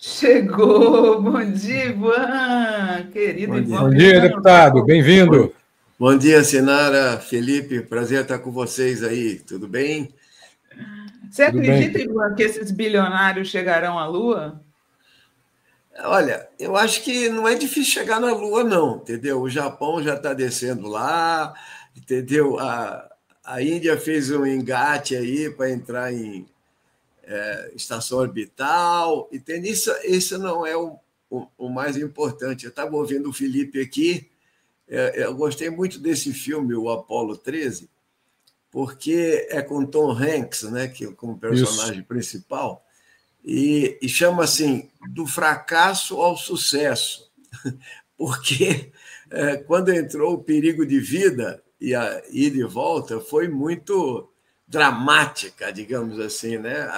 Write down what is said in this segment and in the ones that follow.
Chegou! Bom dia, Ivan! Querido Ivan. Bom dia, deputado. Bem-vindo. Bom dia, Sinara, Felipe. Prazer estar com vocês aí. Tudo bem? Você acredita, Ivan, que esses bilionários chegarão à Lua? Olha, eu acho que não é difícil chegar na Lua, não, entendeu? O Japão já está descendo lá, entendeu? A Índia fez um engate aí para entrar em estação orbital, entende? Isso não é o mais importante. Eu estava ouvindo o Felipe aqui, eu gostei muito desse filme, o Apollo 13, porque é com Tom Hanks, né, como personagem principal, e chama assim, do fracasso ao sucesso, porque quando entrou o perigo de vida e a ida e volta foi muito dramática, digamos assim, né?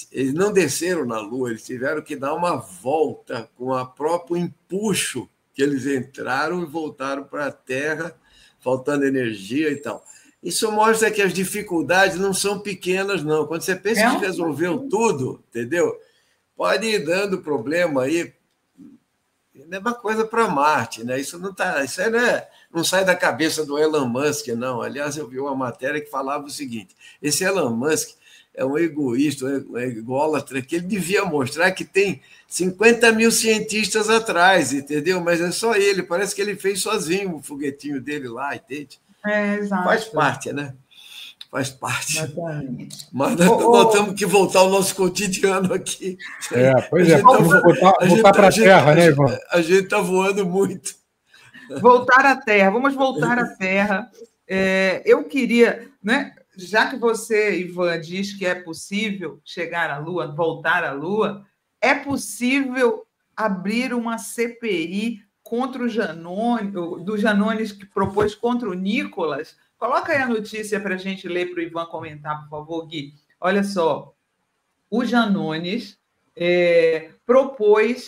Eles não desceram na Lua, eles tiveram que dar uma volta com o próprio empuxo que eles entraram e voltaram para a Terra, faltando energia e tal. Isso mostra que as dificuldades não são pequenas, não. Quando você pensa que resolveu tudo, entendeu? Pode ir dando problema aí. Mesma coisa para Marte, né? Isso aí não sai da cabeça do Elon Musk, não. Aliás, eu vi uma matéria que falava o seguinte: esse Elon Musk é um egoísta, um ególatra, que ele devia mostrar que tem 50 mil cientistas atrás, entendeu? Mas é só ele, parece que ele fez sozinho o foguetinho dele lá, entende? Exato. Faz parte, né? Faz parte. Exatamente. Mas nós temos que voltar ao nosso cotidiano aqui. Pois é, vamos voltar para a Terra, né, Ivan? A gente está voando muito. Voltar à Terra, vamos voltar à Terra. Eu queria, né? Já que você, Ivan, diz que é possível chegar à Lua, voltar à Lua, é possível abrir uma CPI contra o Janones, do Janones que propôs contra o Nicolas? Coloca aí a notícia para a gente ler para o Ivan comentar, por favor, Gui. Olha só, o Janones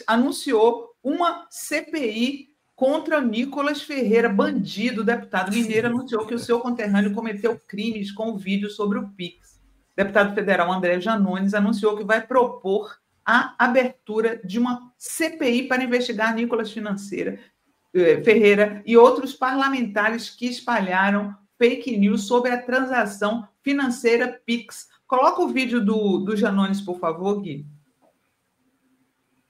anunciou uma CPI contra Nicolas Ferreira, bandido, deputado mineiro, anunciou que o seu conterrâneo cometeu crimes com o vídeo sobre o Pix. O deputado federal André Janones anunciou que vai propor a abertura de uma CPI para investigar Nicolas Ferreira e outros parlamentares que espalharam fake news sobre a transação financeira Pix. Coloca o vídeo do Janones, por favor, Gui.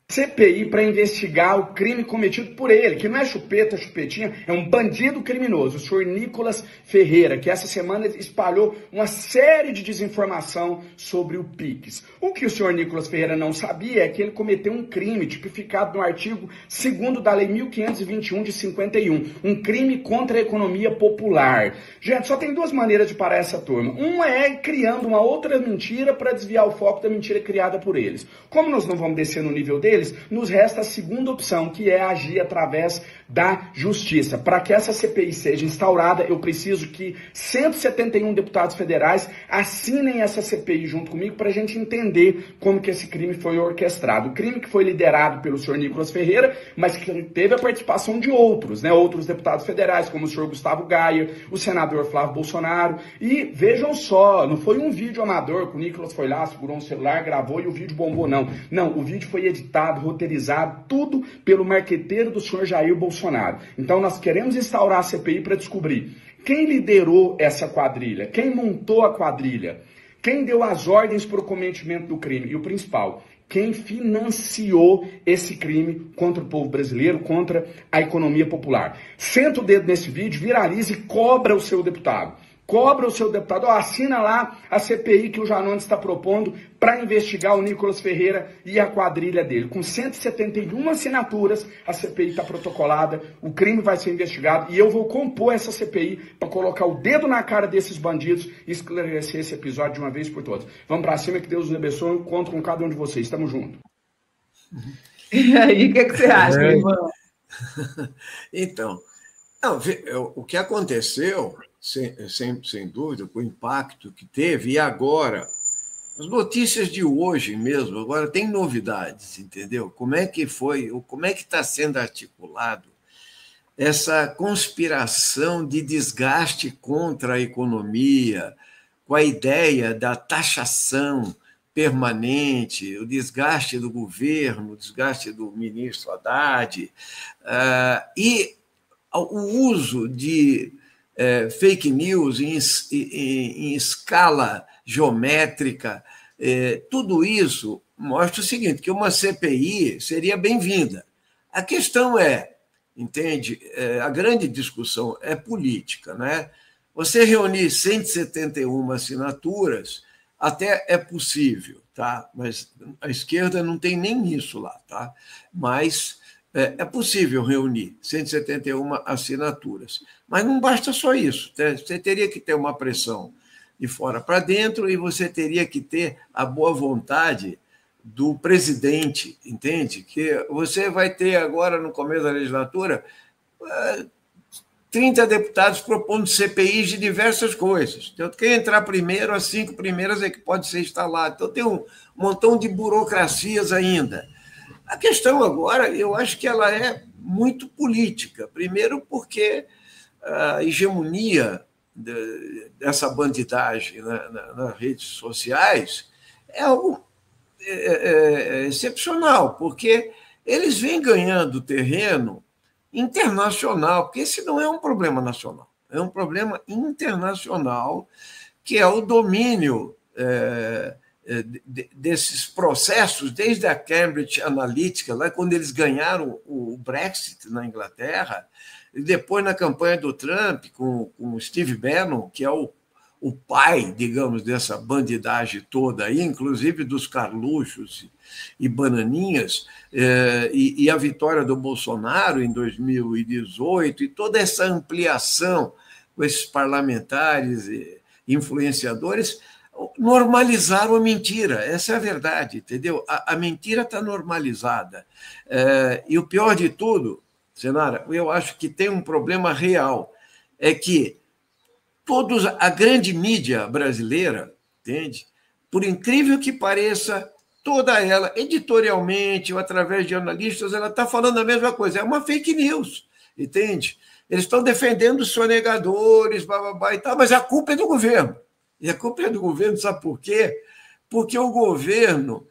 CPI para investigar o crime cometido por ele, que não é chupetinha, é um bandido criminoso, o senhor Nicolas Ferreira, que essa semana espalhou uma série de desinformação sobre o Pix. O que o senhor Nicolas Ferreira não sabia é que ele cometeu um crime tipificado no artigo 2º da Lei 1521 de 51, um crime contra a economia popular. Gente, só tem duas maneiras de parar essa turma. Uma é criando uma outra mentira para desviar o foco da mentira criada por eles. Como nós não vamos descer no nível deles, nos resta a segunda opção, que é agir através da justiça. Para que essa CPI seja instaurada, eu preciso que 171 deputados federais assinem essa CPI junto comigo para a gente entender como que esse crime foi orquestrado. O crime que foi liderado pelo senhor Nicolas Ferreira, mas que teve a participação de outros, né? Outros deputados federais, como o senhor Gustavo Gaia, o senador Flávio Bolsonaro. E vejam só, não foi um vídeo amador que o Nicolas foi lá, segurou um celular, gravou e o vídeo bombou, não. Não, o vídeo foi editado, roteirizado, tudo pelo marqueteiro do senhor Jair Bolsonaro. Então nós queremos instaurar a CPI para descobrir quem liderou essa quadrilha, quem montou a quadrilha, quem deu as ordens para o cometimento do crime e o principal, quem financiou esse crime contra o povo brasileiro, contra a economia popular. Senta o dedo nesse vídeo, viraliza e cobra o seu deputado. Cobra o seu deputado, assina lá a CPI que o Janones está propondo para investigar o Nicolas Ferreira e a quadrilha dele. Com 171 assinaturas, a CPI está protocolada, o crime vai ser investigado e eu vou compor essa CPI para colocar o dedo na cara desses bandidos e esclarecer esse episódio de uma vez por todas. Vamos para cima, que Deus os abençoe, conto com cada um de vocês. Estamos juntos. E aí, o que você acha, irmão? Então, o que aconteceu... Sem dúvida, com o impacto que teve, e agora, as notícias de hoje mesmo, agora tem novidades, entendeu? Como é que foi, como é que está sendo articulado essa conspiração de desgaste contra a economia, com a ideia da taxação permanente, o desgaste do governo, o desgaste do ministro Haddad, e o uso de fake news em escala geométrica, tudo isso mostra o seguinte, que uma CPI seria bem-vinda. A questão entende, a grande discussão é política, né? Você reunir 171 assinaturas até é possível, tá? Mas a esquerda não tem nem isso lá, tá? Mas é possível reunir 171 assinaturas. Mas não basta só isso. Você teria que ter uma pressão de fora para dentro e você teria que ter a boa vontade do presidente, entende? Que você vai ter agora, no começo da legislatura, 30 deputados propondo CPIs de diversas coisas. Então, quem entrar primeiro, as 5 primeiras é que pode ser instalado. Então, tem um montão de burocracias ainda. A questão agora, eu acho que ela é muito política. Primeiro, porque a hegemonia dessa bandidagem nas redes sociais é algo excepcional, porque eles vêm ganhando terreno internacional, porque esse não é um problema nacional, é um problema internacional, que é o domínio desses processos, desde a Cambridge Analytica, lá quando eles ganharam o Brexit na Inglaterra, e depois na campanha do Trump, com o Steve Bannon, que é o pai, digamos, dessa bandidagem toda aí, inclusive dos Carluxos e Bananinhas, e a vitória do Bolsonaro em 2018, e toda essa ampliação com esses parlamentares e influenciadores, normalizaram a mentira. Essa é a verdade, entendeu? A mentira está normalizada. E o pior de tudo, Senara, eu acho que tem um problema real, é que a grande mídia brasileira, entende? Por incrível que pareça, toda ela, editorialmente ou através de analistas, ela está falando a mesma coisa. É uma fake news, entende? Eles estão defendendo os sonegadores, bababá e tal, mas a culpa é do governo. E a culpa é do governo, sabe por quê? Porque o governo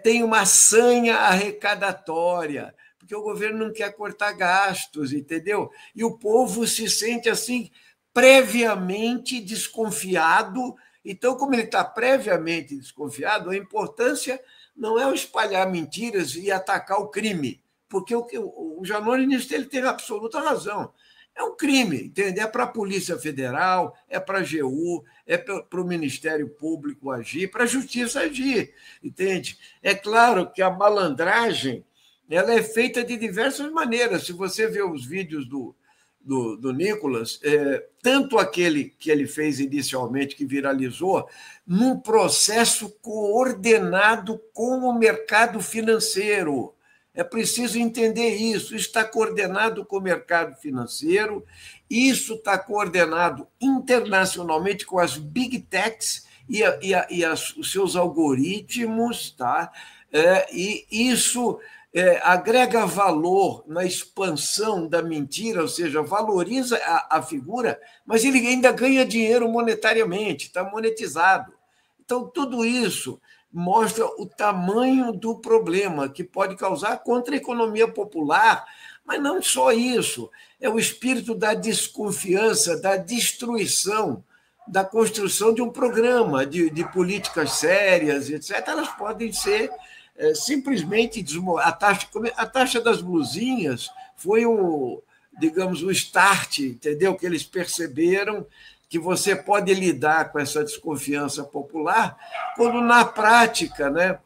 tem uma sanha arrecadatória, porque o governo não quer cortar gastos, entendeu? E o povo se sente assim, previamente desconfiado. Então, como ele está previamente desconfiado, a importância não é o espalhar mentiras e atacar o crime, porque o Janone nisso ele tem absoluta razão. É um crime, entende? É para a Polícia Federal, é para a AGU, é para o Ministério Público agir, para a Justiça agir, entende? É claro que a malandragem ela é feita de diversas maneiras. Se você vê os vídeos do Nicolas, tanto aquele que ele fez inicialmente, que viralizou, num processo coordenado com o mercado financeiro. É preciso entender isso. Isso está coordenado com o mercado financeiro, isso está coordenado internacionalmente com as big techs e os seus algoritmos, tá? E isso agrega valor na expansão da mentira, ou seja, valoriza a figura, mas ele ainda ganha dinheiro monetariamente, está monetizado. Então, tudo isso mostra o tamanho do problema que pode causar contra a economia popular, mas não só isso, é o espírito da desconfiança, da destruição, da construção de um programa de políticas sérias, etc. Elas podem ser simplesmente a taxa das blusinhas foi digamos, o start, entendeu? Que eles perceberam que você pode lidar com essa desconfiança popular, quando na prática, né,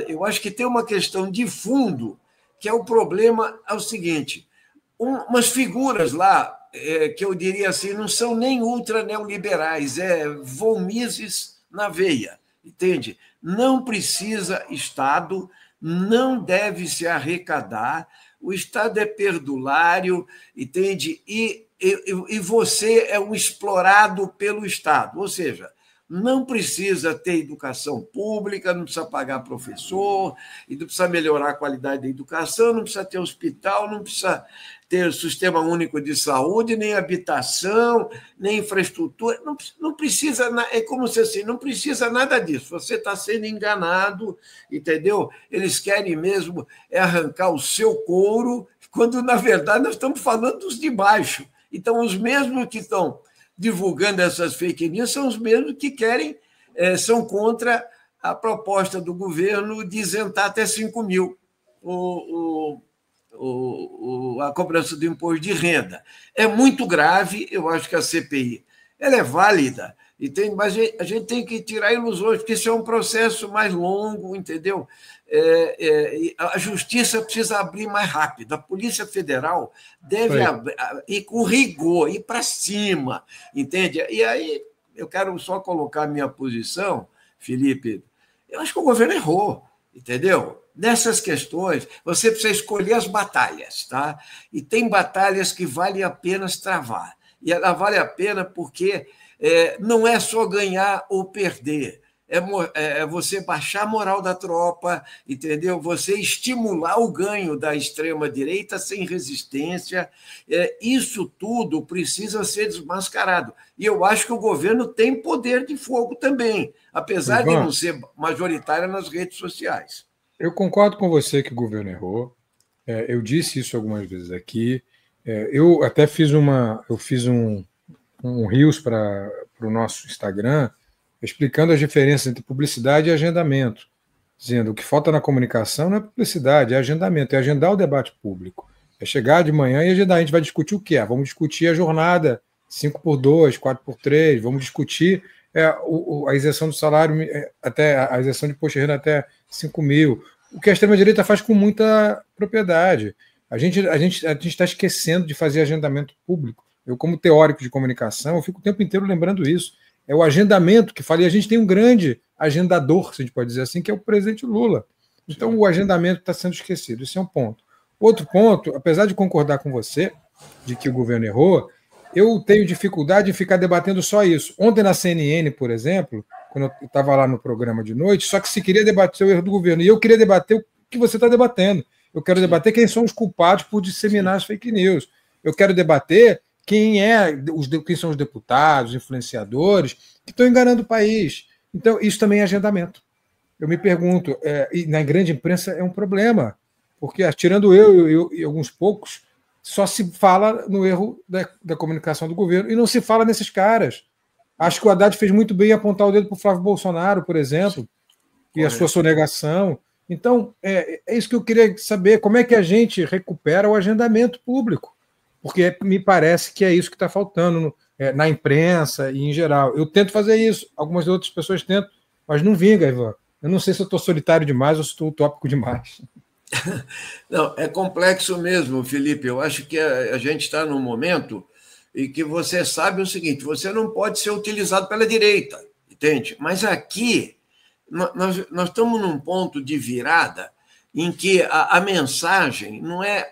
eu acho que tem uma questão de fundo, que é o problema é o seguinte, umas figuras lá, que eu diria assim, não são nem ultra neoliberais, von Mises na veia, entende? Não precisa Estado, não deve se arrecadar, o Estado é perdulário, entende? E você é um explorado pelo Estado, ou seja, Não precisa ter educação pública, não precisa pagar professor, e não precisa melhorar a qualidade da educação, não precisa ter hospital, não precisa ter sistema único de saúde, nem habitação, nem infraestrutura. Não precisa, é como se assim, não precisa nada disso. Você está sendo enganado, entendeu? Eles querem mesmo arrancar o seu couro, quando, na verdade, nós estamos falando dos de baixo. Então, os mesmos que estão divulgando essas fake news são os mesmos que querem, são contra a proposta do governo de isentar até 5 mil a cobrança do imposto de renda. É muito grave, eu acho que a CPI ela é válida, mas a gente tem que tirar ilusões, porque isso é um processo mais longo, entendeu? A justiça precisa abrir mais rápido, a Polícia Federal deve ir com rigor, ir para cima, entende? E aí eu quero só colocar a minha posição, Felipe, eu acho que o governo errou, entendeu? Nessas questões, você precisa escolher as batalhas, tá? E tem batalhas que vale a pena travar. E ela vale a pena porque não é só ganhar ou perder, é você baixar a moral da tropa, entendeu? Você estimular o ganho da extrema-direita sem resistência. Isso tudo precisa ser desmascarado. E eu acho que o governo tem poder de fogo também, apesar de não ser majoritário nas redes sociais. Eu concordo com você que o governo errou. Eu disse isso algumas vezes aqui. Eu até fiz um Reels para o nosso Instagram, explicando as diferenças entre publicidade e agendamento, dizendo que o que falta na comunicação não é publicidade, é agendamento, é agendar o debate público. É chegar de manhã e agendar. A gente vai discutir o quê? Vamos discutir a jornada 5x2, 4x3, vamos discutir a isenção do salário, até a isenção de imposto de renda até 5 mil, o que a extrema-direita faz com muita propriedade. A gente está esquecendo de fazer agendamento público. Eu, como teórico de comunicação, eu fico o tempo inteiro lembrando isso. É o agendamento que fala, e a gente tem um grande agendador, se a gente pode dizer assim, que é o presidente Lula. Então, o agendamento está sendo esquecido. Esse é um ponto. Outro ponto, apesar de concordar com você, de que o governo errou, eu tenho dificuldade em ficar debatendo só isso. Ontem, na CNN, por exemplo, quando eu estava lá no programa de noite, só que se queria debater o erro do governo, e eu queria debater o que você está debatendo. Eu quero debater quem são os culpados por disseminar as fake news. Eu quero debater quem são os deputados, influenciadores, que estão enganando o país. Então, isso também é agendamento. Eu me pergunto, e na grande imprensa é um problema, porque, tirando eu e alguns poucos, só se fala no erro da comunicação do governo e não se fala nesses caras. Acho que o Haddad fez muito bem em apontar o dedo para o Flávio Bolsonaro, por exemplo, e a sua sonegação. Então, é isso que eu queria saber, como é que a gente recupera o agendamento público? Porque me parece que é isso que está faltando na imprensa e em geral. Eu tento fazer isso, algumas outras pessoas tentam, mas não vinga, Ivan. Eu não sei se eu estou solitário demais ou se estou utópico demais. Não, é complexo mesmo, Felipe. Eu acho que a gente está num momento em que você sabe o seguinte, você não pode ser utilizado pela direita, entende? Mas aqui nós estamos num ponto de virada em que a mensagem não é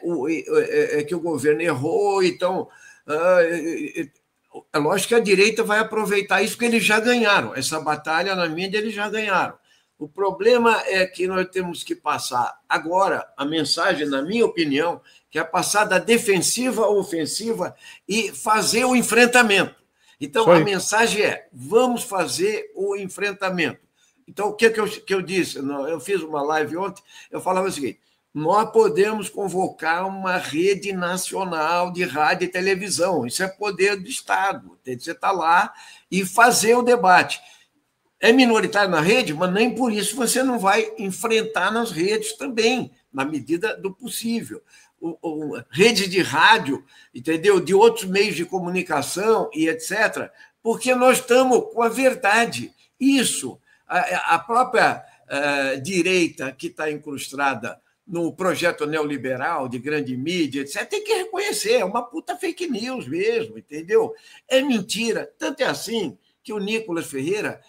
que o governo errou, então é lógico que a direita vai aproveitar isso, porque eles já ganharam. Essa batalha na mídia eles já ganharam. O problema é que nós temos que passar agora a mensagem, na minha opinião, que é passar da defensiva à ofensiva e fazer o enfrentamento. Então, a mensagem é: vamos fazer o enfrentamento. Então, o que eu disse? Eu fiz uma live ontem, eu falava o seguinte: nós podemos convocar uma rede nacional de rádio e televisão, isso é poder do Estado, tem que você estar lá e fazer o debate. É minoritário na rede, mas nem por isso você não vai enfrentar nas redes também, na medida do possível. Rede de rádio, entendeu? De outros meios de comunicação e etc., porque nós estamos com a verdade. Isso, a própria direita que está incrustada no projeto neoliberal de grande mídia, etc., tem que reconhecer, é uma puta fake news mesmo, entendeu? É mentira. Tanto é assim que o Nicolas Ferreira...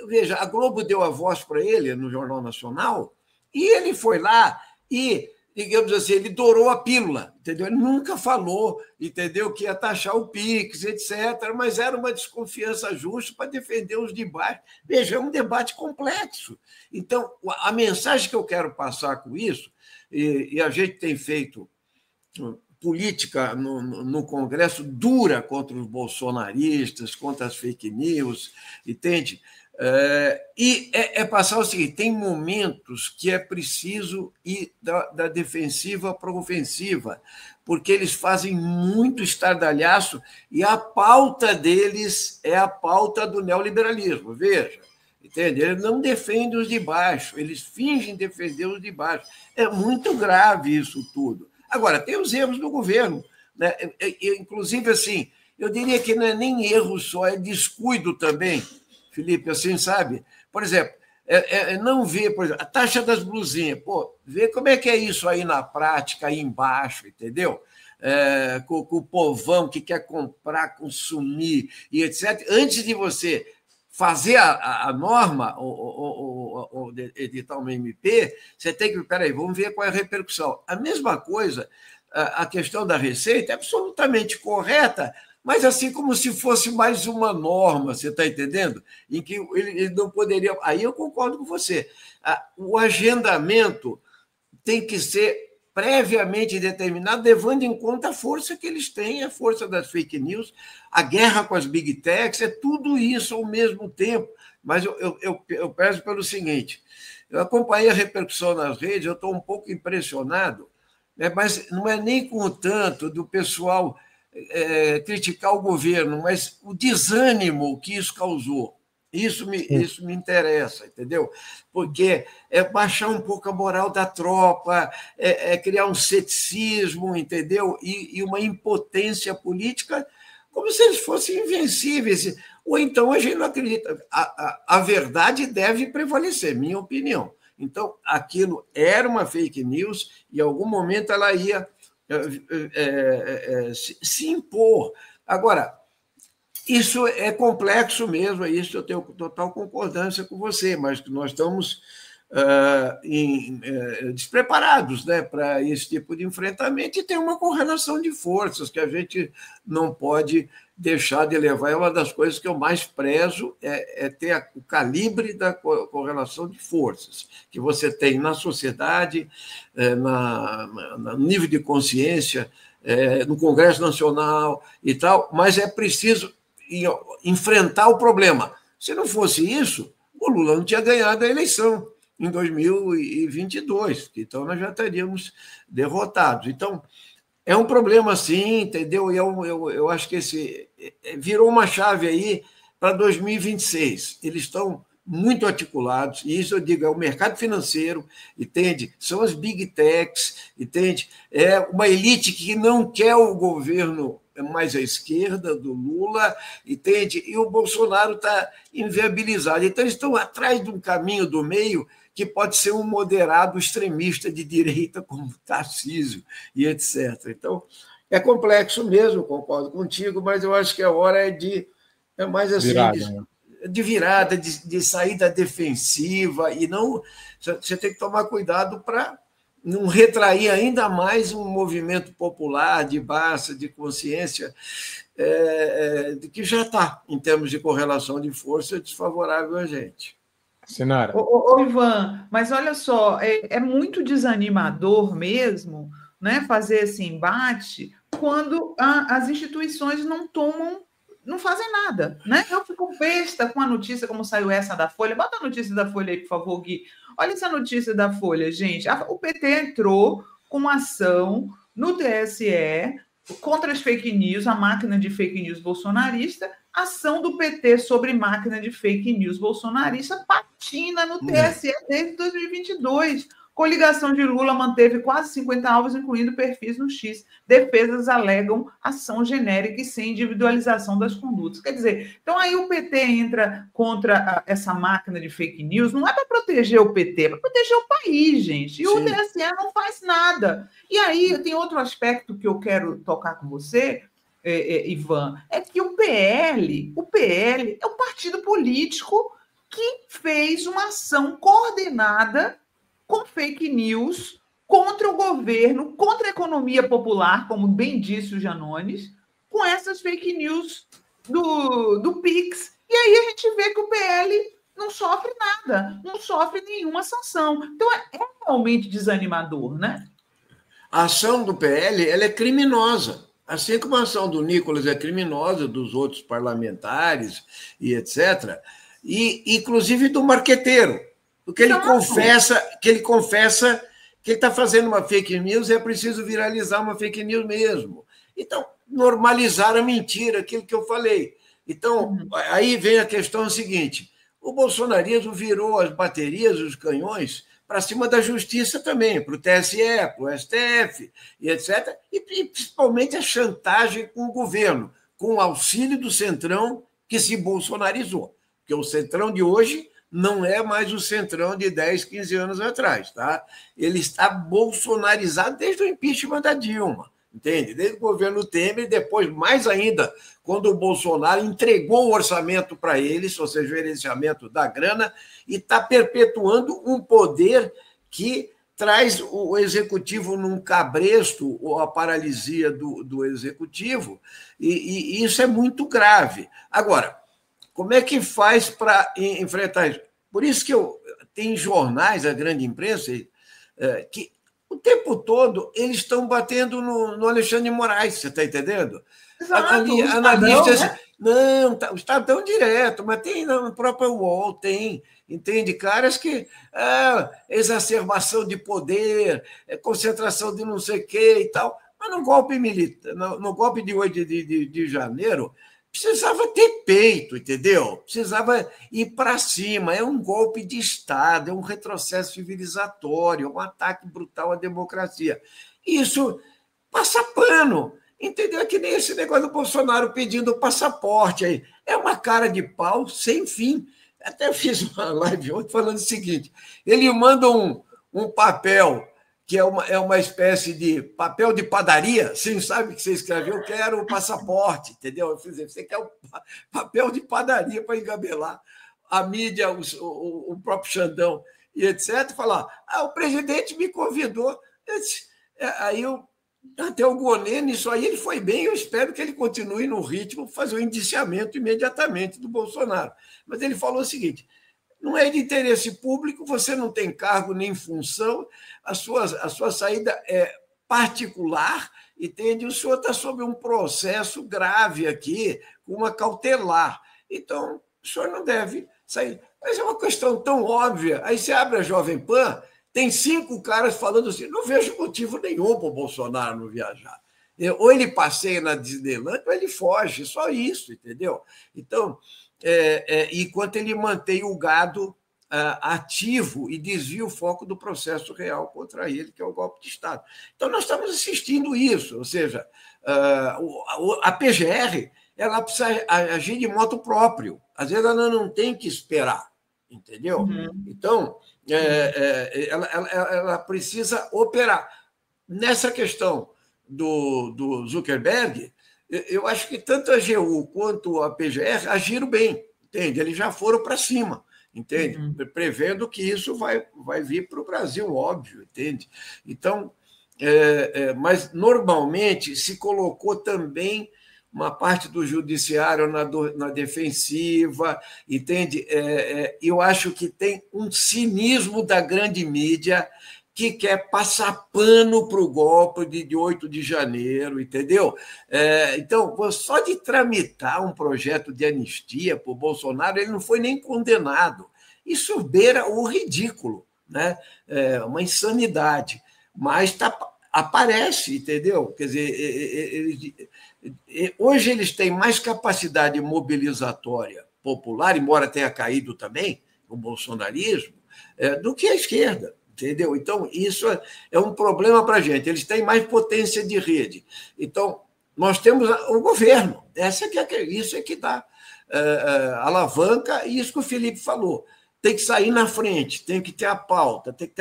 Veja, a Globo deu a voz para ele no Jornal Nacional e ele foi lá e digamos assim, ele dourou a pílula, entendeu? Ele nunca falou, entendeu, que ia taxar o PIX, etc., mas era uma desconfiança justa para defender os de baixo. Veja, é um debate complexo. Então, a mensagem que eu quero passar com isso, e a gente tem feito política no Congresso dura contra os bolsonaristas, contra as fake news, entende? E passar o seguinte: tem momentos que é preciso ir da defensiva para a ofensiva, porque eles fazem muito estardalhaço e a pauta deles é a pauta do neoliberalismo. Veja, entende? Eles não defendem os de baixo, eles fingem defender os de baixo. É muito grave isso tudo. Agora, tem os erros do governo, né? Inclusive, assim, eu diria que não é nem erro só, é descuido também, Felipe, assim, sabe? Por exemplo, não ver, por exemplo, a taxa das blusinhas, pô, vê como é que é isso aí na prática, aí embaixo, entendeu? Com o povão que quer comprar, consumir e etc. Antes de você fazer a norma, ou editar uma MP, você tem que, peraí, vamos ver qual é a repercussão. A mesma coisa, a questão da receita é absolutamente correta, mas assim como se fosse mais uma norma, você está entendendo? Em que ele não poderia... Aí eu concordo com você. O agendamento tem que ser previamente determinado, levando em conta a força que eles têm, a força das fake news, a guerra com as big techs, é tudo isso ao mesmo tempo. Mas eu peço pelo seguinte: eu acompanhei a repercussão nas redes, eu estou um pouco impressionado, né, mas não é nem com o tanto do pessoal criticar o governo, mas o desânimo que isso causou. Isso me interessa, entendeu? Porque é baixar um pouco a moral da tropa, criar um ceticismo, entendeu? E uma impotência política, como se eles fossem invencíveis. Ou então a gente não acredita. A verdade deve prevalecer, minha opinião. Então, aquilo era uma fake news e, em algum momento, ela ia se impor. Agora, isso é complexo mesmo, isso eu tenho total concordância com você, mas que nós estamos despreparados, né, para esse tipo de enfrentamento, e tem uma correlação de forças que a gente não pode deixar de levar. É uma das coisas que eu mais prezo, ter o calibre da correlação de forças que você tem na sociedade, no nível de consciência, no Congresso Nacional e tal, mas é preciso enfrentar o problema. Se não fosse isso, o Lula não tinha ganhado a eleição em 2022, então nós já estaríamos derrotados. Então, é um problema, sim, entendeu? E eu acho que virou uma chave aí para 2026. Eles estão muito articulados, e isso eu digo, é o mercado financeiro, entende? São as big techs, entende? É uma elite que não quer o governo mais à esquerda do Lula, entende? E o Bolsonaro está inviabilizado. Então, eles estão atrás de um caminho do meio que pode ser um moderado extremista de direita, como Tarcísio e etc. Então, é complexo mesmo, concordo contigo, mas eu acho que a hora é mais assim, de virada, de saída defensiva, e não... Você tem que tomar cuidado para não retrair ainda mais um movimento popular de massa, de consciência, que já está, em termos de correlação de força, desfavorável a gente. Sinara. Ô, Ivan, mas olha só, é muito desanimador mesmo, né, fazer esse embate quando as instituições não fazem nada, né? Eu fico besta com a notícia como saiu essa da Folha. Bota a notícia da Folha aí, por favor, Gui. Olha essa notícia da Folha, gente. O PT entrou com uma ação no TSE contra as fake news, a máquina de fake news bolsonarista. Ação do PT sobre máquina de fake news bolsonarista patina no TSE desde 2022. Coligação de Lula manteve quase 50 alvos, incluindo perfis no X. Defesas alegam ação genérica e sem individualização das condutas. Quer dizer, então aí o PT entra contra essa máquina de fake news, não é para proteger o PT, é para proteger o país, gente. E o TSE não faz nada. E aí tem outro aspecto que eu quero tocar com você, Ivan, é que o PL é um partido político que fez uma ação coordenada com fake news contra o governo, contra a economia popular, como bem disse o Janones, com essas fake news do Pix. E aí a gente vê que o PL não sofre nada, não sofre nenhuma sanção. Então é realmente desanimador, né? A ação do PL ela é criminosa. Assim como a ação do Nicolas é criminosa, dos outros parlamentares e etc., e inclusive do marqueteiro, porque ele confessa que ele está fazendo uma fake news e é preciso viralizar uma fake news mesmo. Então, normalizar a mentira, aquilo que eu falei. Então, aí vem a questão seguinte: o bolsonarismo virou as baterias, os canhões, para cima da justiça também, para o TSE, para o STF, e etc., e principalmente a chantagem com o governo, com o auxílio do Centrão, que se bolsonarizou. Porque o Centrão de hoje não é mais o Centrão de 10, 15 anos atrás. Tá? Ele está bolsonarizado desde o impeachment da Dilma, entende? Desde o governo Temer, e depois, mais ainda, quando o Bolsonaro entregou o orçamento para eles, ou seja, o gerenciamento da grana, e está perpetuando um poder que traz o executivo num cabresto, ou a paralisia do executivo, e isso é muito grave. Agora, como é que faz para enfrentar isso? Por isso que tem jornais, a grande imprensa, que o tempo todo eles estão batendo no Alexandre de Moraes, você está entendendo? Exato, Analistas, né? não, o Estadão direto, mas tem na própria UOL, tem, entende? Caras que exacerbação de poder, concentração de não sei o quê e tal, mas no golpe militar, no golpe de 8 de janeiro, precisava ter peito, entendeu? Precisava ir para cima. É um golpe de Estado, é um retrocesso civilizatório, é um ataque brutal à democracia. Isso passa pano, entendeu? É que nem esse negócio do Bolsonaro pedindo passaporte aí. É uma cara de pau sem fim. Até fiz uma live ontem falando o seguinte: ele manda um papel que é uma espécie de papel de padaria, você sabe que você escreveu, eu quero o passaporte, entendeu? Eu fiz, você quer o papel de padaria para engabelar a mídia, o próprio Xandão e etc., falar, o presidente me convidou. Aí até o Gonê, nisso aí ele foi bem, eu espero que ele continue no ritmo, fazer o indiciamento imediatamente do Bolsonaro. Mas ele falou o seguinte: não é de interesse público, você não tem cargo nem função, a sua saída é particular, entende? O senhor está sob um processo grave aqui, com uma cautelar. Então, o senhor não deve sair. Mas é uma questão tão óbvia. Aí você abre a Jovem Pan, tem 5 caras falando assim: não vejo motivo nenhum para o Bolsonaro não viajar. Ou ele passeia na Disneyland, ou ele foge, só isso, entendeu? Então, enquanto ele mantém o gado ativo e desvia o foco do processo real contra ele, que é o golpe de Estado. Então, nós estamos assistindo isso, ou seja, a PGR ela precisa agir de modo próprio, às vezes ela não tem que esperar, entendeu? Então, ela precisa operar. Nessa questão do Zuckerberg, eu acho que tanto a AGU quanto a PGR agiram bem, entende? Eles já foram para cima, entende? Prevendo que isso vai vir para o Brasil, óbvio, entende? Então, mas normalmente se colocou também uma parte do judiciário na defensiva, entende? Eu acho que tem um cinismo da grande mídia que quer passar pano para o golpe de 8 de janeiro, entendeu? Então, só de tramitar um projeto de anistia para o Bolsonaro, ele não foi nem condenado. Isso beira o ridículo, né? Uma insanidade. Mas aparece, entendeu? Quer dizer, hoje eles têm mais capacidade mobilizatória popular, embora tenha caído também o bolsonarismo, do que a esquerda. Entendeu? Então, isso é um problema para a gente. Eles têm mais potência de rede. Então, nós temos o governo. Isso é que dá alavanca, e isso que o Felipe falou. Tem que sair na frente, tem que ter a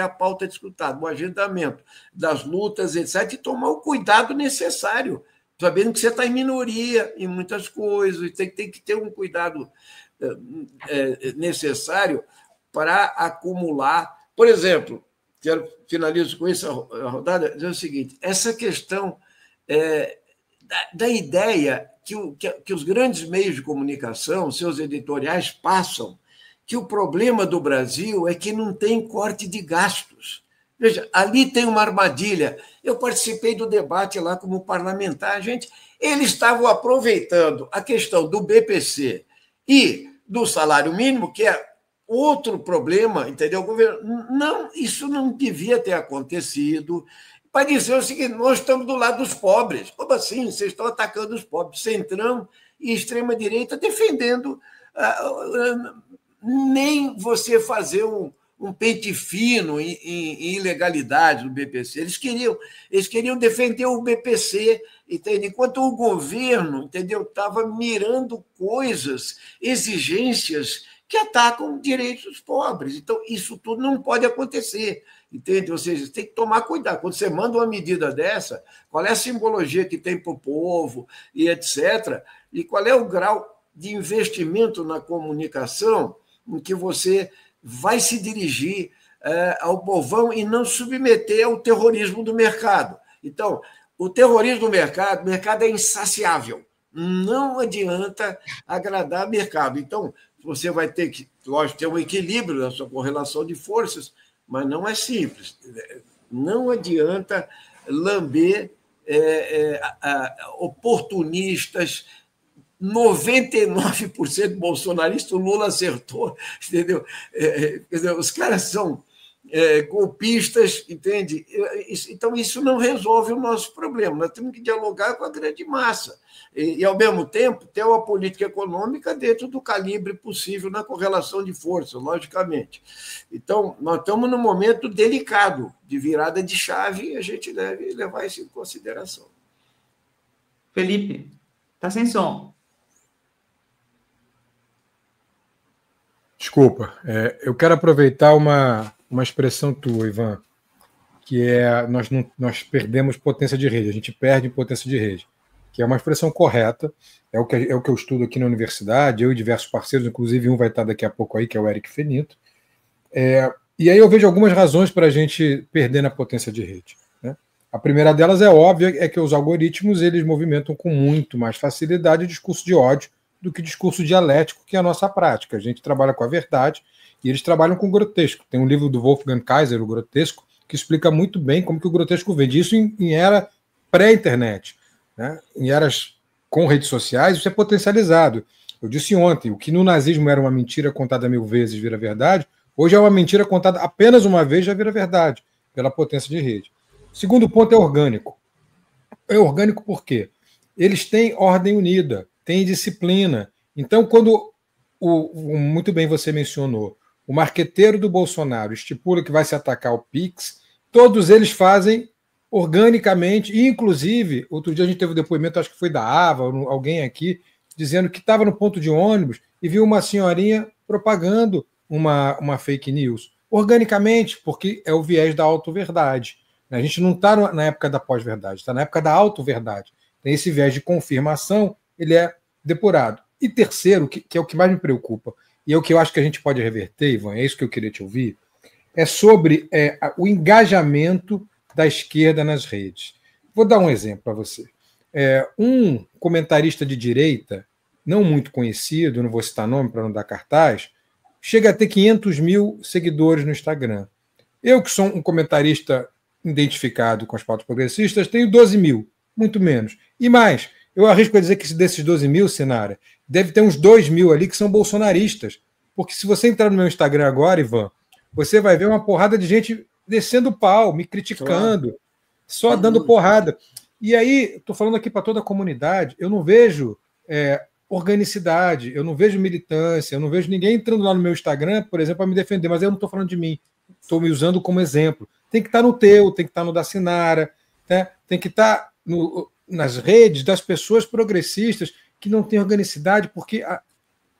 pauta disputada, o agendamento das lutas, etc., e tomar o cuidado necessário, sabendo que você está em minoria em muitas coisas, tem que ter um cuidado necessário para acumular. Por exemplo, finalizo com isso a rodada, dizer o seguinte: essa questão da ideia que os grandes meios de comunicação, seus editoriais, passam, que o problema do Brasil é que não tem corte de gastos. Veja, ali tem uma armadilha. Eu participei do debate lá como parlamentar, gente. Eles estavam aproveitando a questão do BPC e do salário mínimo, que é outro problema, entendeu? O governo, não, isso não devia ter acontecido, para dizer o seguinte: nós estamos do lado dos pobres. Como assim? Vocês estão atacando os pobres. Centrão e extrema-direita defendendo. Nem você fazer um pente fino em ilegalidade do BPC. Eles queriam defender o BPC, entende? Enquanto o governo, entendeu, estava mirando coisas, exigências que atacam direitos dos pobres. Então, isso tudo não pode acontecer, entende? Ou seja, você tem que tomar cuidado. Quando você manda uma medida dessa, qual é a simbologia que tem para o povo e etc., e qual é o grau de investimento na comunicação em que você vai se dirigir ao povão e não submeter ao terrorismo do mercado. Então, o terrorismo do mercado, o mercado é insaciável. Não adianta agradar o mercado. Então, você vai ter que, lógico, ter um equilíbrio na sua correlação de forças, mas não é simples. Não adianta lamber oportunistas. 99% bolsonarista, o Lula acertou, entendeu? Os caras são golpistas, entende? Então, isso não resolve o nosso problema. Nós temos que dialogar com a grande massa e ao mesmo tempo, ter uma política econômica dentro do calibre possível na correlação de força, logicamente. Então, nós estamos num momento delicado de virada de chave e a gente deve levar isso em consideração. Felipe, está sem som. Desculpa, eu quero aproveitar uma expressão tua, Ivan, que é nós perdemos potência de rede, a gente perde potência de rede, que é uma expressão correta, é o que eu estudo aqui na universidade, eu e diversos parceiros, inclusive um vai estar daqui a pouco aí, que é o Eric Fenito, e aí eu vejo algumas razões para a gente perder na potência de rede, né? A primeira delas é óbvia, é que os algoritmos eles movimentam com muito mais facilidade o discurso de ódio do que discurso dialético, que é a nossa prática. A gente trabalha com a verdade e eles trabalham com o grotesco. Tem um livro do Wolfgang Kaiser, O Grotesco, que explica muito bem como que o grotesco vende. Isso em era pré-internet, né? Em eras com redes sociais, isso é potencializado. Eu disse ontem, o que no nazismo era uma mentira contada 1000 vezes vira verdade, hoje é uma mentira contada apenas uma vez já vira verdade, pela potência de rede. O segundo ponto é orgânico. É orgânico por quê? Eles têm ordem unida, tem disciplina. Então, quando, muito bem você mencionou, o marqueteiro do Bolsonaro estipula que vai se atacar o Pix, todos eles fazem organicamente, e inclusive, outro dia a gente teve um depoimento, acho que foi da Ava, alguém aqui, dizendo que estava no ponto de ônibus e viu uma senhorinha propagando uma fake news. Organicamente, porque é o viés da auto-verdade. A gente não está na época da pós-verdade, está na época da auto-verdade. Tem esse viés de confirmação, ele é depurado. E terceiro, que é o que mais me preocupa, e é o que eu acho que a gente pode reverter, Ivan, é isso que eu queria te ouvir, é sobre o engajamento da esquerda nas redes. Vou dar um exemplo para você. Um comentarista de direita, não muito conhecido, não vou citar nome para não dar cartaz, chega a ter 500 mil seguidores no Instagram. Eu, que sou um comentarista identificado com as pautas progressistas, tenho 12 mil, muito menos. E mais, eu arrisco a dizer que desses 12 mil, Sinara, deve ter uns 2 mil ali que são bolsonaristas. Porque se você entrar no meu Instagram agora, Ivan, você vai ver uma porrada de gente descendo o pau, me criticando, só dando porrada. E aí, estou falando aqui para toda a comunidade, eu não vejo organicidade, eu não vejo militância, eu não vejo ninguém entrando lá no meu Instagram, por exemplo, para me defender, mas eu não estou falando de mim, estou me usando como exemplo. Tem que estar no teu, tem que estar no da Sinara, né? Tem que estar nas redes das pessoas progressistas que não têm organicidade, porque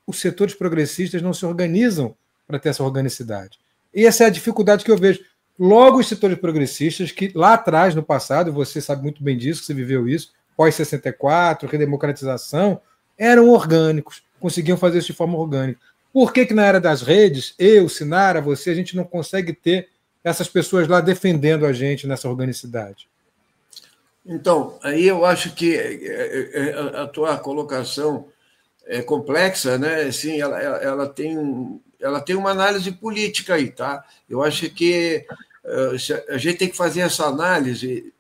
os setores progressistas não se organizam para ter essa organicidade. E essa é a dificuldade que eu vejo. Logo, os setores progressistas, que lá atrás, no passado, você sabe muito bem disso, que você viveu isso, pós-64, redemocratização, eram orgânicos, conseguiam fazer isso de forma orgânica. Por que na era das redes, eu, Sinara, você, a gente não consegue ter essas pessoas lá defendendo a gente nessa organicidade? Então, aí eu acho que a tua colocação é complexa, né? Sim, ela tem uma análise política aí, tá? Eu acho que a gente tem que fazer essa análise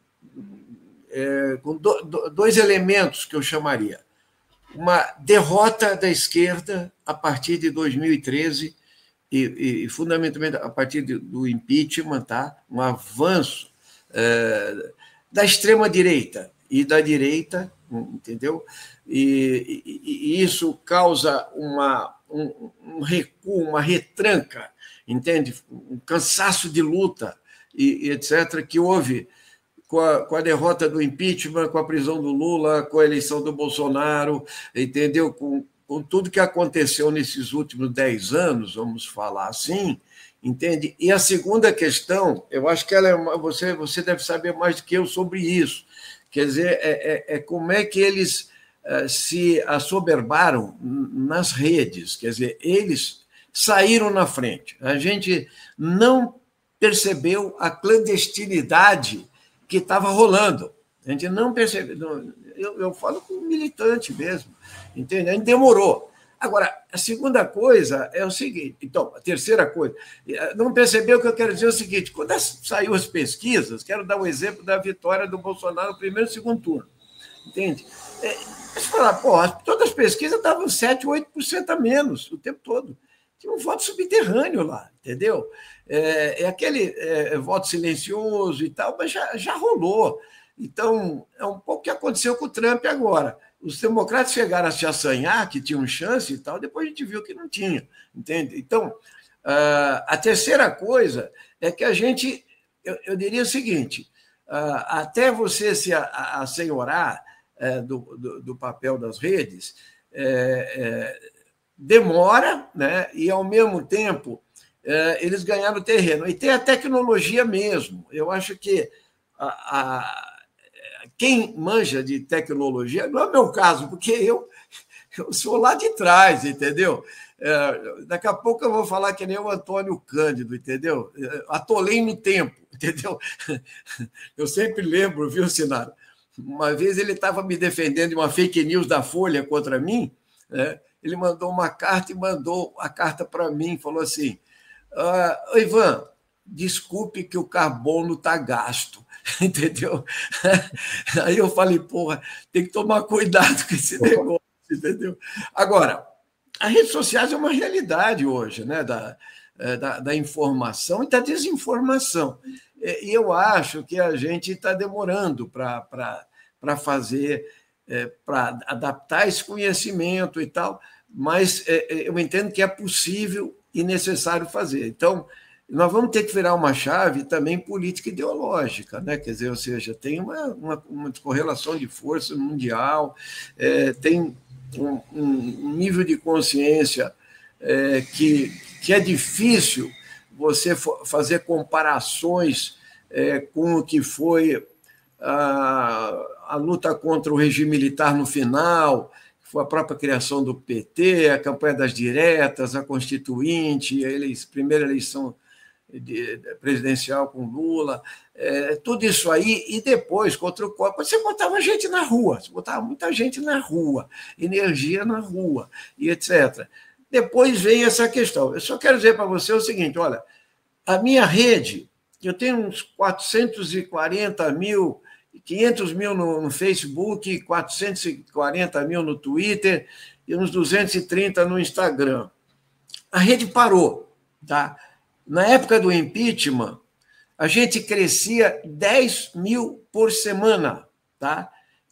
com dois elementos que eu chamaria. Uma derrota da esquerda a partir de 2013 e fundamentalmente a partir do impeachment, tá? Um avanço da extrema-direita e da direita, entendeu? E isso causa um recuo, uma retranca, entende? Um cansaço de luta, e etc., que houve com a derrota do impeachment, com a prisão do Lula, com a eleição do Bolsonaro, entendeu? Com tudo que aconteceu nesses últimos 10 anos, vamos falar assim, entende? E a segunda questão, eu acho que você deve saber mais do que eu sobre isso, quer dizer, como é que eles se assoberbaram nas redes, quer dizer, eles saíram na frente. A gente não percebeu a clandestinidade que estava rolando. A gente não percebeu. Eu falo com militante mesmo, entende? A gente demorou. Agora, a segunda coisa é o seguinte, então, a terceira coisa, não percebeu o que eu quero dizer é o seguinte, quando saiu as pesquisas, quero dar um exemplo da vitória do Bolsonaro no primeiro e segundo turno, entende? Você fala, todas as pesquisas estavam 7%, 8% a menos o tempo todo. Tinha um voto subterrâneo lá, entendeu? Aquele voto silencioso e tal, mas já rolou. Então, é um pouco o que aconteceu com o Trump agora. Os democratas chegaram a se assanhar, que tinham chance e tal, depois a gente viu que não tinha, entende? Então, a terceira coisa é que a gente, eu diria o seguinte, até você se assenhorar do papel das redes, demora, né? E, ao mesmo tempo, eles ganharam terreno. E tem a tecnologia mesmo. Eu acho que quem manja de tecnologia, não é o meu caso, porque eu sou lá de trás, entendeu? Daqui a pouco eu vou falar que nem o Antônio Cândido, entendeu? Atolei no tempo, entendeu? Eu sempre lembro, viu, Sinara? Uma vez ele estava me defendendo de uma fake news da Folha contra mim, né? Ele mandou uma carta e mandou a carta para mim, falou assim, Ivan, desculpe que o carbono está gasto, entendeu? Aí eu falei, tem que tomar cuidado com esse negócio, entendeu? Agora, as redes sociais é uma realidade hoje, né? Da informação e da desinformação. E eu acho que a gente está demorando para fazer, para adaptar esse conhecimento e tal, mas eu entendo que é possível e necessário fazer. Então, nós vamos ter que virar uma chave também política ideológica, né? Quer dizer, ou seja, tem uma correlação de força mundial, tem um nível de consciência que é difícil você fazer comparações com o que foi a luta contra o regime militar no final, foi a própria criação do PT, a campanha das diretas, a Constituinte, a primeira eleição presidencial com Lula, tudo isso aí, e depois, contra o Collor, você botava gente na rua, você botava muita gente na rua, energia na rua, e etc. Depois vem essa questão. Eu só quero dizer para você o seguinte, olha, a minha rede, eu tenho uns 440 mil, 500 mil no Facebook, 440 mil no Twitter e uns 230 no Instagram. A rede parou, tá? Na época do impeachment, a gente crescia 10 mil por semana, tá?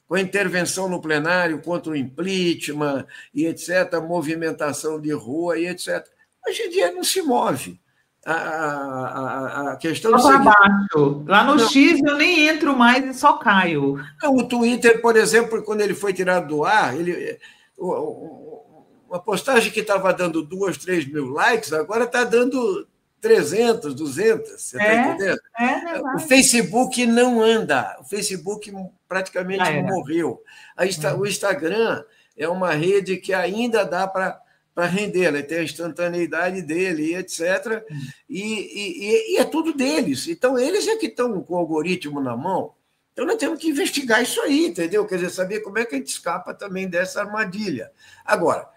Com a intervenção no plenário contra o impeachment e etc., movimentação de rua e etc. Hoje em dia não se move. A questão só para baixo. Lá no X eu nem entro mais e só caio. O Twitter, por exemplo, quando ele foi tirado do ar, uma postagem que estava dando 2, 3 mil likes, agora está dando 300, 200. Você está entendendo? O Facebook não anda. O Facebook praticamente morreu. O Instagram é uma rede que ainda dá para para render, ele tem a instantaneidade dele, etc. E é tudo deles. Então, eles é que estão com o algoritmo na mão. Então, nós temos que investigar isso aí, entendeu? Quer dizer, saber como é que a gente escapa também dessa armadilha. Agora,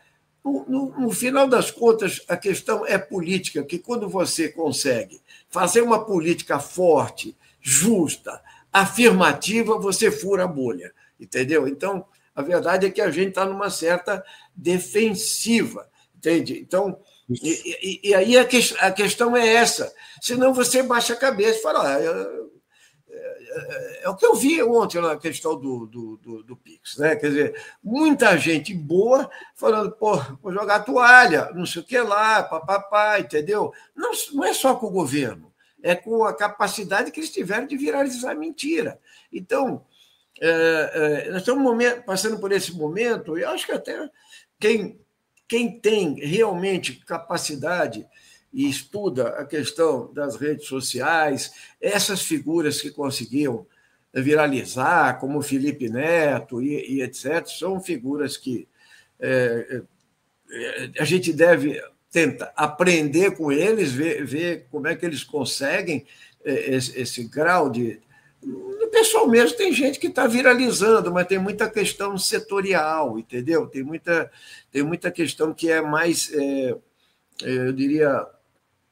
no final das contas, a questão é política, que quando você consegue fazer uma política forte, justa, afirmativa, você fura a bolha, entendeu? Então, a verdade é que a gente está numa certa defensiva, entende? Então, e aí a questão é essa. Senão você baixa a cabeça e fala... É o que eu vi ontem na questão do Pix, né? Quer dizer, muita gente boa falando, pô, vou jogar toalha, não sei o que lá, papapá, entendeu? Não é só com o governo, é com a capacidade que eles tiveram de viralizar mentira. Então, nós estamos passando por esse momento, e acho que até quem tem realmente capacidade e estuda a questão das redes sociais, essas figuras que conseguiam viralizar, como o Felipe Neto e etc., são figuras que a gente deve tentar aprender com eles, ver como é que eles conseguem esse grau de... No pessoal mesmo tem gente que está viralizando, mas tem muita questão setorial, entendeu? Tem muita questão que é mais, eu diria...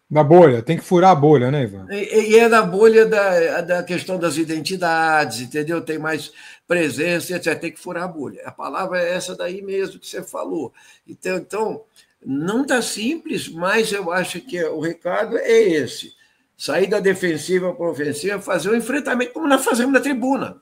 Da bolha, tem que furar a bolha, né, Ivan? E é da bolha da questão das identidades, entendeu? Tem mais presença, etc. Tem que furar a bolha. A palavra é essa daí mesmo que você falou. Então não está simples, mas eu acho que o recado é esse. Sair da defensiva para a ofensiva, fazer um enfrentamento, como nós fazemos na tribuna.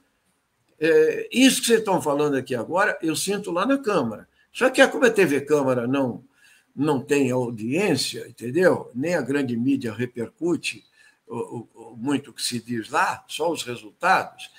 Isso que vocês estão falando aqui agora, eu sinto lá na Câmara. Só que como a TV Câmara não tem audiência, entendeu? Nem a grande mídia repercute muito o que se diz lá, só os resultados.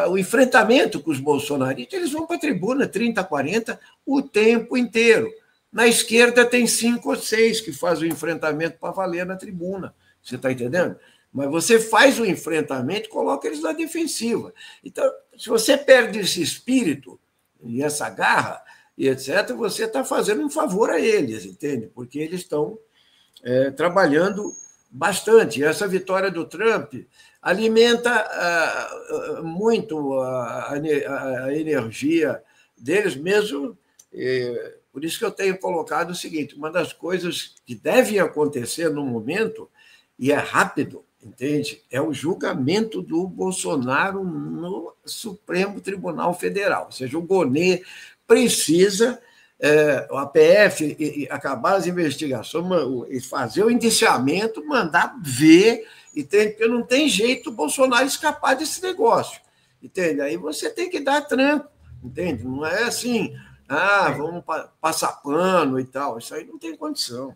O enfrentamento com os bolsonaristas, eles vão para a tribuna 30, 40 o tempo inteiro. Na esquerda tem 5 ou 6 que fazem o enfrentamento para valer na tribuna. Você está entendendo? Mas você faz o enfrentamento e coloca eles na defensiva. Então, se você perde esse espírito e essa garra, e etc., você está fazendo um favor a eles, entende? Porque eles estão trabalhando bastante. Essa vitória do Trump alimenta muito a energia deles mesmo. Por isso que eu tenho colocado o seguinte, uma das coisas que devem acontecer no momento, e é rápido, entende? É o julgamento do Bolsonaro no Supremo Tribunal Federal. Ou seja, o Gonê precisa, a PF, acabar as investigações, fazer o indiciamento, mandar ver, entende? Porque não tem jeito o Bolsonaro escapar desse negócio, entende? Aí você tem que dar tranco, entende? Não é assim, vamos passar pano e tal, isso aí não tem condição.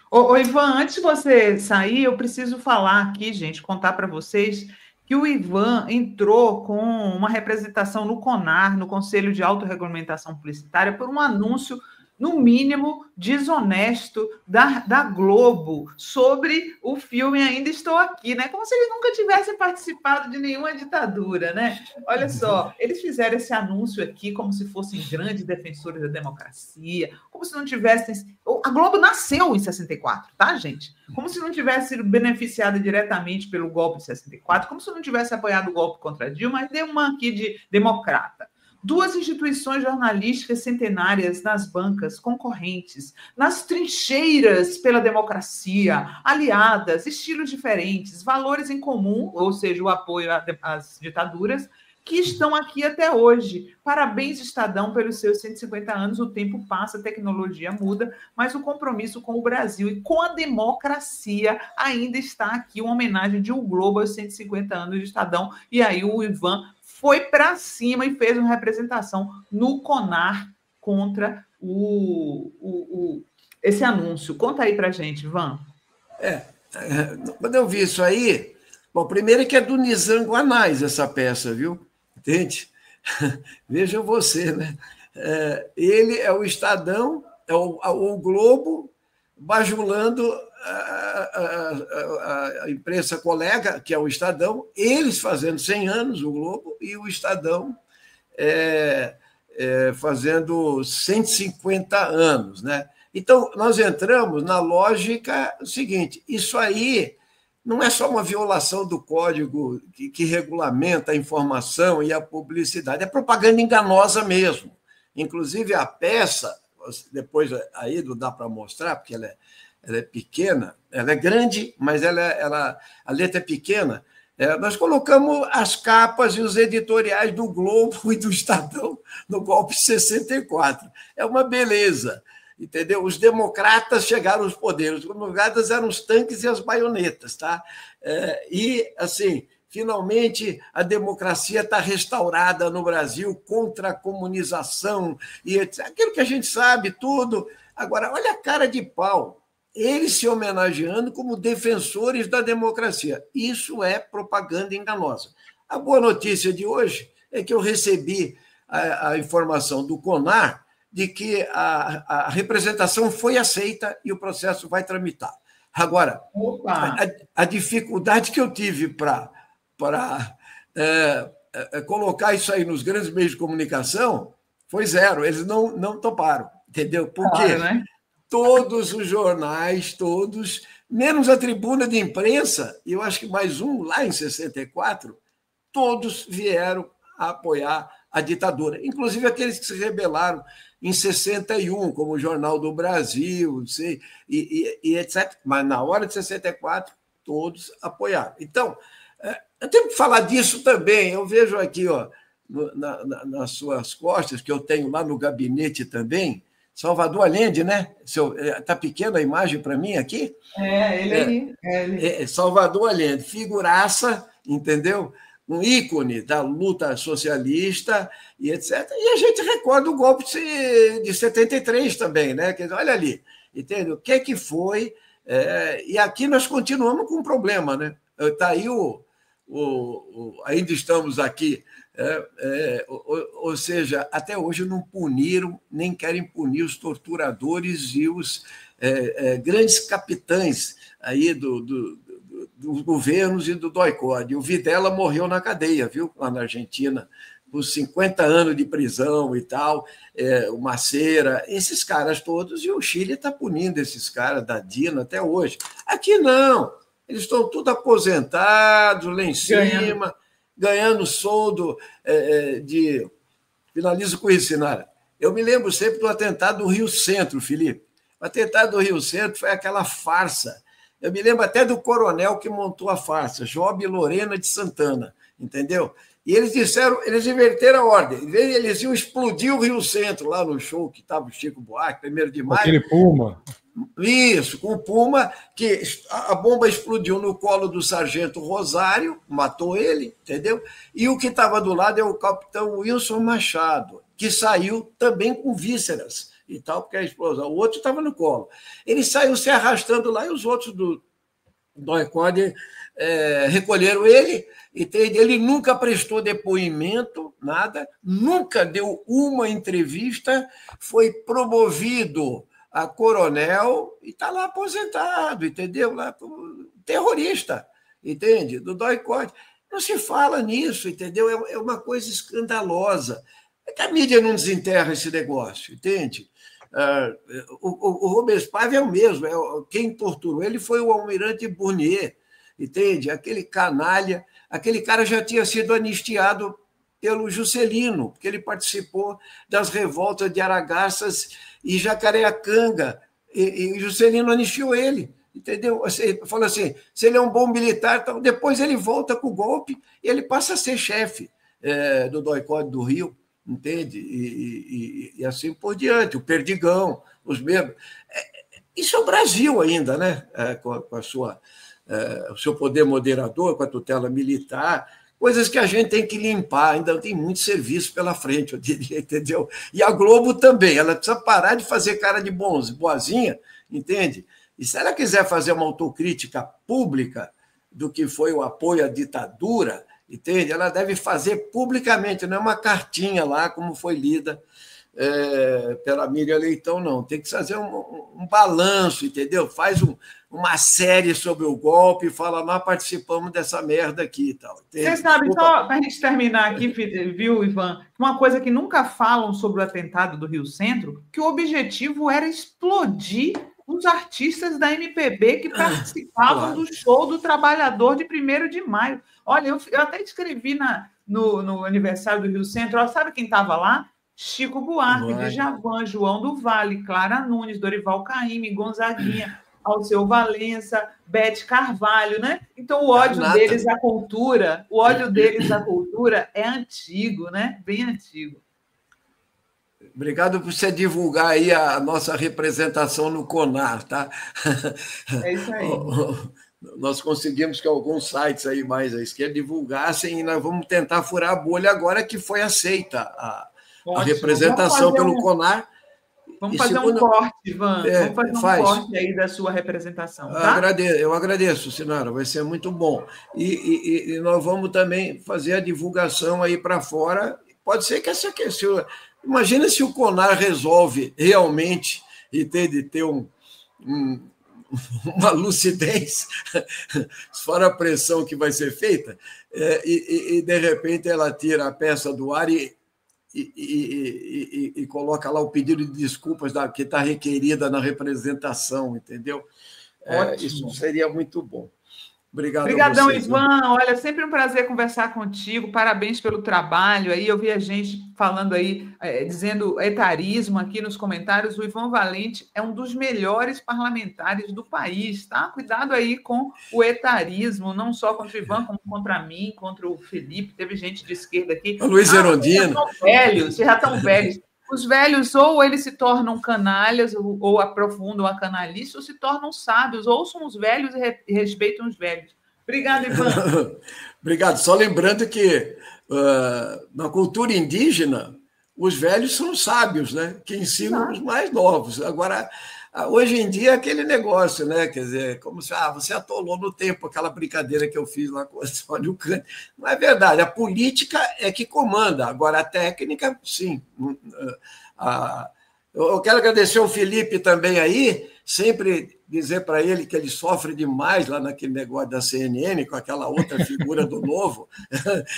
Ô, Ivan, antes de você sair, eu preciso falar aqui, gente, contar para vocês que o Ivan entrou com uma representação no CONAR, no Conselho de Autorregulamentação Publicitária, por um anúncio, no mínimo, desonesto da Globo sobre o filme Ainda Estou Aqui, né? Como se eles nunca tivessem participado de nenhuma ditadura, né? Olha só, eles fizeram esse anúncio aqui como se fossem grandes defensores da democracia, como se não tivessem... A Globo nasceu em 64, tá, gente? Como se não tivesse sido beneficiada diretamente pelo golpe de 64, como se não tivesse apoiado o golpe contra Dilma, mas deu uma aqui de democrata. 2 instituições jornalísticas centenárias nas bancas, concorrentes, nas trincheiras pela democracia, aliadas, estilos diferentes, valores em comum, ou seja, o apoio às ditaduras, que estão aqui até hoje. Parabéns, Estadão, pelos seus 150 anos. O tempo passa, a tecnologia muda, mas o compromisso com o Brasil e com a democracia ainda está aqui. Uma homenagem de O Globo aos 150 anos de Estadão. E aí o Ivan foi para cima e fez uma representação no CONAR contra esse anúncio. Conta aí para a gente, Ivan. Quando eu vi isso aí... Bom, primeiro é que é do Nizam Guanais essa peça, viu? Entende? Vejam você, né? Ele é o Estadão, é o Globo, bajulando a imprensa colega, que é o Estadão, eles fazendo 100 anos, o Globo, e o Estadão fazendo 150 anos, né? Então, nós entramos na lógica seguinte: isso aí não é só uma violação do código que regulamenta a informação e a publicidade, é propaganda enganosa mesmo. Inclusive, a peça, depois aí não dá para mostrar, porque ela é pequena, ela é grande, mas a letra é pequena. Nós colocamos as capas e os editoriais do Globo e do Estadão no golpe de 64. É uma beleza, entendeu? Os democratas chegaram aos poderes, os democratas eram os tanques e as baionetas, tá? E, assim, finalmente a democracia está restaurada no Brasil contra a comunização e aquilo que a gente sabe tudo. Agora, olha a cara de pau. Eles se homenageando como defensores da democracia. Isso é propaganda enganosa. A boa notícia de hoje é que eu recebi a informação do CONAR de que a representação foi aceita e o processo vai tramitar. Agora, a dificuldade que eu tive para colocar isso aí nos grandes meios de comunicação foi zero. Eles não toparam, entendeu? Por quê? Claro, né? Todos os jornais, todos, menos a tribuna de imprensa, e eu acho que mais um lá em 64, todos vieram a apoiar a ditadura, inclusive aqueles que se rebelaram em 61, como o Jornal do Brasil, e etc. Mas na hora de 64, todos apoiaram. Então, eu tenho que falar disso também. Eu vejo aqui, ó, nas suas costas, que eu tenho lá no gabinete também, Salvador Allende, né? Está pequena a imagem para mim aqui? Ele aí. Salvador Allende, figuraça, entendeu? Um ícone da luta socialista e etc. E a gente recorda o golpe de 73 também, né? Quer dizer, olha ali, entendeu? O que é que foi? E aqui nós continuamos com um problema, né? Está aí ainda estamos aqui. Ou seja, até hoje não puniram, nem querem punir os torturadores e os grandes capitães aí dos governos e do DOI-CODE. O Videla morreu na cadeia, viu? Lá na Argentina, com 50 anos de prisão e tal, o Macera, esses caras todos, e o Chile está punindo esses caras da DINA até hoje. Aqui não, eles estão tudo aposentados lá em cima, ganhando soldo de... Finalizo com isso, Sinara. Eu me lembro sempre do atentado do Rio Centro, Felipe. O atentado do Rio Centro foi aquela farsa. Eu me lembro até do coronel que montou a farsa, Job Lorena de Santana, entendeu? E eles disseram, eles inverteram a ordem. Eles iam explodir o Rio Centro, lá no show que estava o Chico Buarque, 1º de maio. Aquele Puma. Isso, com o Puma, que a bomba explodiu no colo do sargento Rosário, matou ele, entendeu? E o que estava do lado é o capitão Wilson Machado, que saiu também com vísceras e tal, porque a explosão. O outro estava no colo. Ele saiu se arrastando lá e os outros do DOI-CODE recolheram ele. Entende? Ele nunca prestou depoimento, nada, nunca deu uma entrevista, foi promovido a coronel e está lá aposentado, entendeu? Lá como terrorista, entende? Do DOI-CODE. Não se fala nisso, entendeu? É uma coisa escandalosa. É que a mídia não desenterra esse negócio, entende? O Rubens Paiva é o mesmo. Quem torturou ele foi o almirante Bournier, entende? Aquele canalha, aquele cara já tinha sido anistiado pelo Juscelino, porque ele participou das revoltas de Aragarças e Jacareacanga, e Juscelino anistiou ele, entendeu? Ele falou assim, se ele é um bom militar, então, depois ele volta com o golpe e ele passa a ser chefe do DOI-CODE do Rio, entende? E assim por diante, o Perdigão, os mesmos. Isso é o Brasil ainda, né? Com o seu poder moderador, com a tutela militar, coisas que a gente tem que limpar, ainda tem muito serviço pela frente, eu diria, entendeu? E a Globo também, ela precisa parar de fazer cara de boazinha, entende? E se ela quiser fazer uma autocrítica pública do que foi o apoio à ditadura, entende? Ela deve fazer publicamente, não é uma cartinha lá, como foi lida pela Miriam Leitão, não. Tem que fazer um balanço, entendeu? Faz uma série sobre o golpe e fala, nós participamos dessa merda aqui e tal. Você sabe, só para a gente terminar aqui, viu, Ivan, uma coisa que nunca falam sobre o atentado do Rio Centro, que o objetivo era explodir os artistas da MPB que participavam do show do Trabalhador de 1º de maio. Olha, eu até escrevi no aniversário do Rio Centro, sabe quem estava lá? Chico Buarque, Djavan, João do Vale, Clara Nunes, Dorival Caymmi, Gonzaguinha, Alceu Valença, Bete Carvalho, né? Então, o ódio deles à cultura, é antigo, né? Bem antigo. Obrigado por você divulgar aí a nossa representação no CONAR, tá? É isso aí. Nós conseguimos que alguns sites aí mais à esquerda divulgassem e nós vamos tentar furar a bolha agora que foi aceita a representação pelo CONAR. Vamos fazer um corte, Ivan. Vamos fazer um corte aí da sua representação. Tá? Eu agradeço, Sinara, vai ser muito bom. E nós vamos também fazer a divulgação aí para fora. Pode ser que essa questão. Imagina se o CONAR resolve realmente e ter uma lucidez, fora a pressão que vai ser feita, e de repente ela tira a peça do ar e coloca lá o pedido de desculpas que está requerida na representação, entendeu? Isso seria muito bom. Obrigadão, Ivan. Olha, sempre um prazer conversar contigo. Parabéns pelo trabalho. Aí eu vi a gente falando aí, dizendo etarismo aqui nos comentários. O Ivan Valente é um dos melhores parlamentares do país, tá? Cuidado aí com o etarismo, não só contra o Ivan, como contra mim, contra o Felipe. Teve gente de esquerda aqui. O Luiz Erondino. Vocês já estão velhos. Os velhos, ou eles se tornam canalhas, ou aprofundam a canalice, ou se tornam sábios. Ouçam os velhos e respeitam os velhos. Obrigado, Ivan. Obrigado. Só lembrando que na cultura indígena, os velhos são sábios, né? Que ensinam os mais novos. Agora, hoje em dia, é aquele negócio, né? Quer dizer, como se você atolou no tempo, aquela brincadeira que eu fiz lá com o Antônio Cândido. Não é verdade. A política é que comanda. Agora, a técnica, sim. Eu quero agradecer ao Felipe também aí, sempre dizer para ele que ele sofre demais lá naquele negócio da CNN, com aquela outra figura do Novo.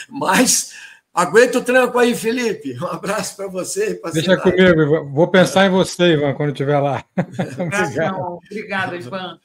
Mas aguenta o tranco aí, Felipe. Um abraço para você. Deixa comigo, Ivan. Vou pensar em você, Ivan, quando estiver lá. Obrigado, Ivan.